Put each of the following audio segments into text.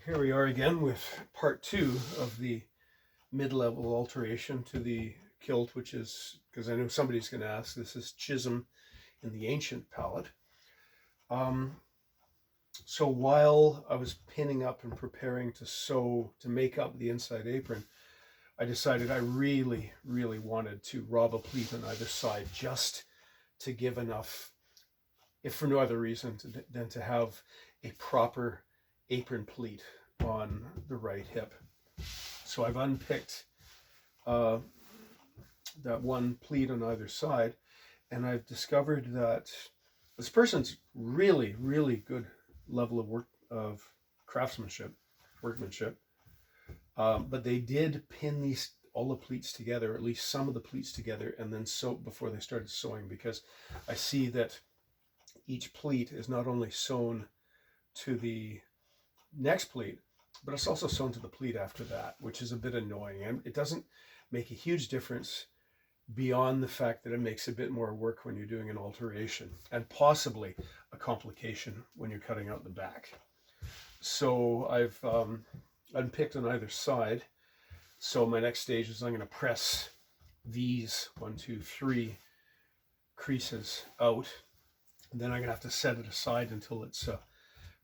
Here we are again with part 2 of the mid-level alteration to the kilt, which is, because I know somebody's going to ask, this is Chisholm in the ancient palette. So while I was pinning up and preparing to sew, to make up the inside apron, I decided I really wanted to rob a pleat on either side, just to give enough, if for no other reason than to have a proper apron pleat on the right hip. So I've unpicked that one pleat on either side, and I've discovered that this person's really good level of workmanship, but they did pin all the pleats together, at least some of the pleats together, and then sew before they started sewing, because I see that each pleat is not only sewn to the next pleat, but it's also sewn to the pleat after that, which is a bit annoying. And it doesn't make a huge difference beyond the fact that it makes a bit more work when you're doing an alteration, and possibly a complication when you're cutting out the back. So I've unpicked on either side. So my next stage is I'm going to press these 1, 2, 3 creases out. And then I'm going to have to set it aside until it's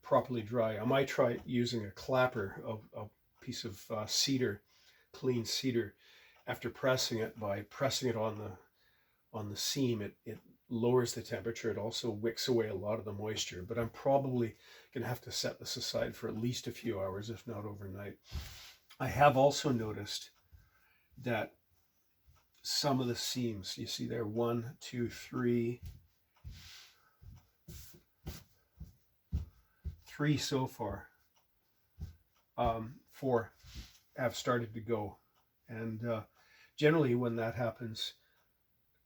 properly dry. I might try using a clapper, a piece of cedar, clean cedar. After pressing it, by pressing it on the seam, it lowers the temperature. It also wicks away a lot of the moisture. But I'm probably going to have to set this aside for at least a few hours, if not overnight. I have also noticed that some of the seams, you see there, 1, 2, 3 so far, 4 have started to go. And generally when that happens,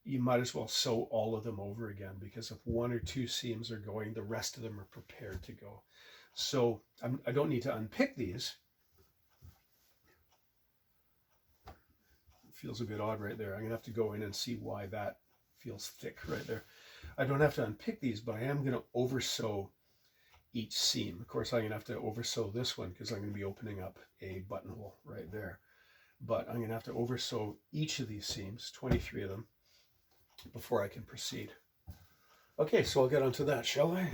you might as well sew all of them over again, because if 1 or 2 seams are going, the rest of them are prepared to go. So I don't need to unpick these. It feels a bit odd right there. I'm going to have to go in and see why that feels thick right there. I don't have to unpick these, but I am going to oversew each seam. Of course, I'm going to have to oversew this one because I'm going to be opening up a buttonhole right there. But I'm going to have to oversew each of these seams, 23 of them, before I can proceed. Okay, so I'll get onto that, shall I?